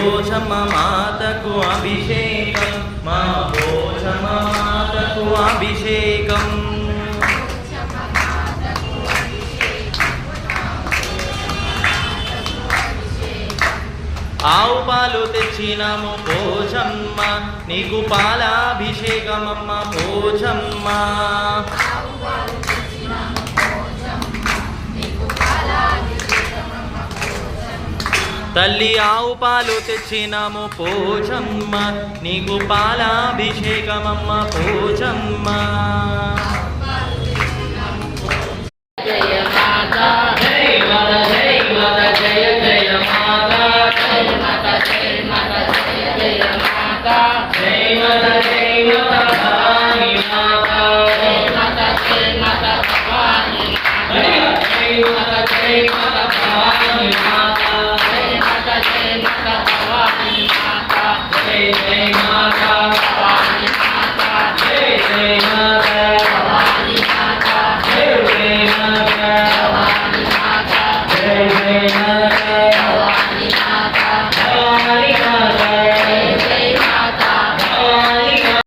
పోచమ్మ మాతకు అభిషేకం, మా పోచమ్మ మాతకు అభిషేకం. ఆవు పాలు తెచ్చినాము పోచమ్మ, నీకు పాలాభిషేకమమ్మ పోచమ్మ. తల్లి ఆవు పాలు తెచ్చినాము పోచమ్మ, నీకు పాలాభిషేకమమ్మ పోచమ్మ. జయ మాత జయ మాత జయ మాత జయ జయ మాత జయ మాత జయ మాత జయ జయ మాత జయ మాత జయ మాత భవాని మాత జయ మాత జయ మాత భవాని మాత జయ మాత జయ మాత